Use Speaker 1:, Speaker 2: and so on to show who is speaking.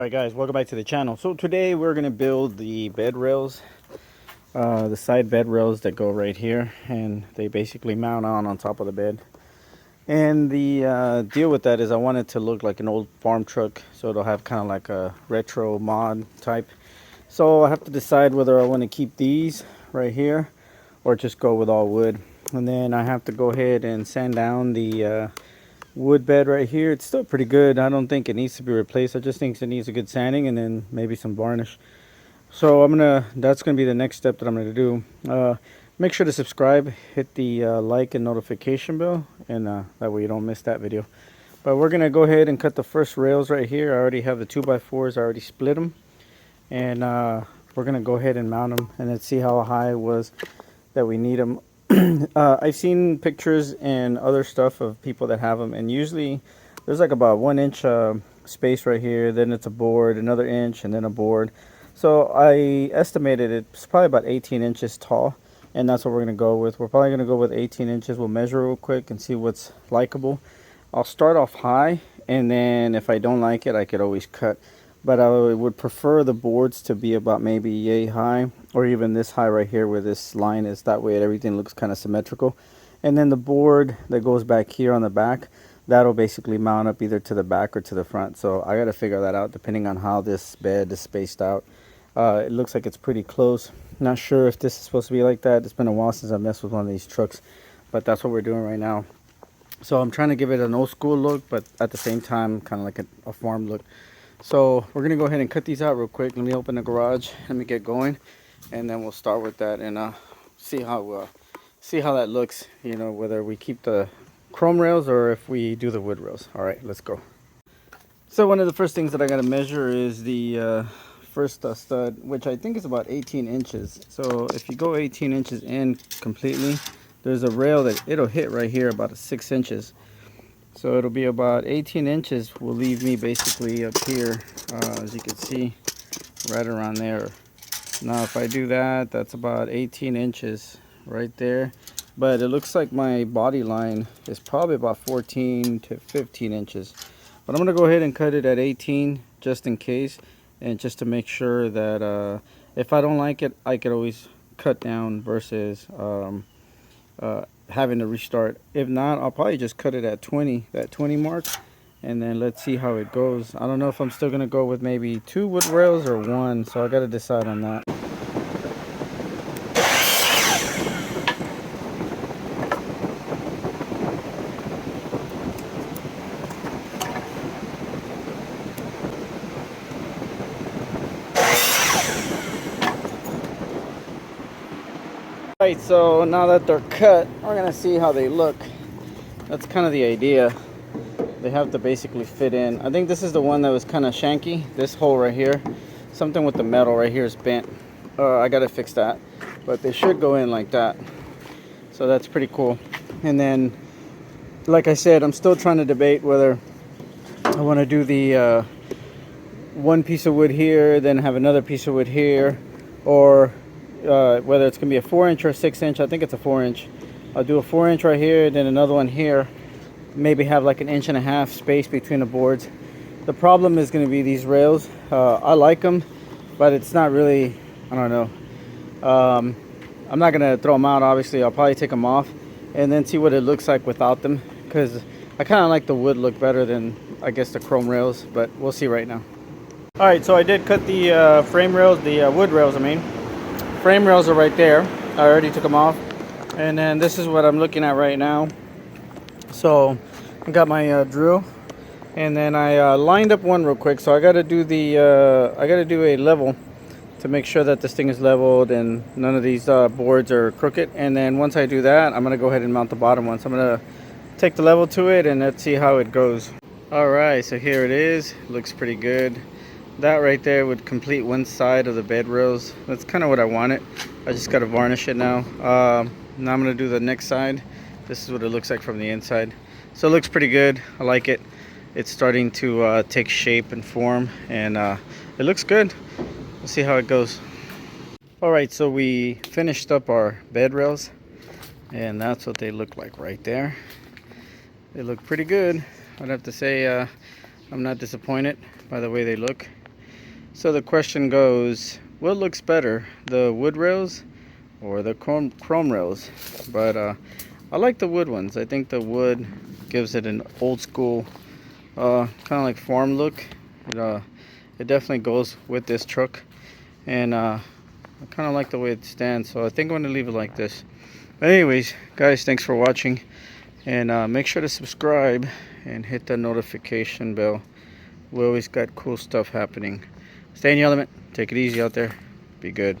Speaker 1: Alright guys, welcome back to the channel. So today we're going to build the bed rails, the side bed rails that go right here, and they basically mount on top of the bed. And the deal with that is I want it to look like an old farm truck, so it'll have kind of like a retro mod type. So I have to decide whether I want to keep these right here or just go with all wood. And then I have to go ahead and sand down the wood bed right here. It's still pretty good. I don't think it needs to be replaced. I just think it needs a good sanding and then maybe some varnish. So that's gonna be the next step that I'm gonna do. Make sure to subscribe, hit the like and notification bell, and that way you don't miss that video. But we're gonna go ahead and cut the first rails right here. I already have the 2x4s. I already split them, and we're gonna go ahead and mount them and let's see how high it was that we need them. I've seen pictures and other stuff of people that have them, and usually there's like about 1 inch space right here, then it's a board, another inch, and then a board. So I estimated it's probably about 18 inches tall, and that's what we're going to go with. We're probably going to go with 18 inches. We'll measure real quick and see what's likable. I'll start off high, and then if I don't like it, I could always cut. But I would prefer the boards to be about maybe yay high, or even this high right here where this line is. That way everything looks kind of symmetrical. And then the board that goes back here on the back, that'll basically mount up either to the back or to the front. So I got to figure that out depending on how this bed is spaced out. It looks like it's pretty close. Not sure if this is supposed to be like that. It's been a while since I messed with one of these trucks, but that's what we're doing right now. So I'm trying to give it an old school look, but at the same time kind of like a farm look. So we're gonna go ahead and cut these out real quick. Let me open the garage, let me get going, and then we'll start with that and see how that looks, you know, whether we keep the chrome rails or if we do the wood rails. All right, let's go. So one of the first things that I got to measure is the first stud, which I think is about 18 inches. So if you go 18 inches in completely, there's a rail that it'll hit right here about 6 inches. So it'll be about 18 inches will leave me basically up here, as you can see, right around there. Now if I do that, that's about 18 inches right there. But it looks like my body line is probably about 14 to 15 inches. But I'm going to go ahead and cut it at 18 just in case, and just to make sure that if I don't like it, I could always cut down versus having to restart. If not, I'll probably just cut it at 20, that 20 mark, and then let's see how it goes. I don't know if I'm still gonna go with maybe 2 wood rails or 1, so I gotta decide on that. Alright, so now that they're cut, we're gonna see how they look. That's kind of the idea. They have to basically fit in. I think this is the one that was kind of shanky. This hole right here, something with the metal right here is bent. I gotta fix that, but they should go in like that. So that's pretty cool. And then, like I said, I'm still trying to debate whether I want to do the one piece of wood here, then have another piece of wood here, or whether it's gonna be a 4-inch or a 6-inch. I think it's a 4-inch. I'll do a 4-inch right here, then another one here. Maybe have like 1.5 inches space between the boards. The problem is going to be these rails. I like them, but it's not really, I don't know. I'm not going to throw them out, obviously. I'll probably take them off and then see what it looks like without them, because I kind of like the wood look better than, I guess, the chrome rails, but we'll see right now. All right, so I did cut the frame rails, the wood rails, I mean. Frame rails are right there. I already took them off. And then this is what I'm looking at right now. So I got my drill, and then I lined up one real quick. So I got to do a level to make sure that this thing is leveled and none of these boards are crooked. And then once I do that, I'm gonna go ahead and mount the bottom one. So I'm gonna take the level to it and let's see how it goes. All right, so here it is. Looks pretty good. That right there would complete one side of the bed rails. That's kind of what I wanted. I just got to varnish it now. Now I'm gonna do the next side. This is what it looks like from the inside. So it looks pretty good. I like it. It's starting to take shape and form, and it looks good. We'll see how it goes. All right, so we finished up our bed rails, and that's what they look like right there. They look pretty good. I'd have to say I'm not disappointed by the way they look. So the question goes, what looks better, the wood rails or the chrome rails? But I like the wood ones. I think the wood gives it an old school kind of like farm look. It definitely goes with this truck, and I kind of like the way it stands, so I think I'm going to leave it like this. But anyways, guys, thanks for watching, and make sure to subscribe and hit the notification bell. We always got cool stuff happening. Stay in your element. Take it easy out there. Be good.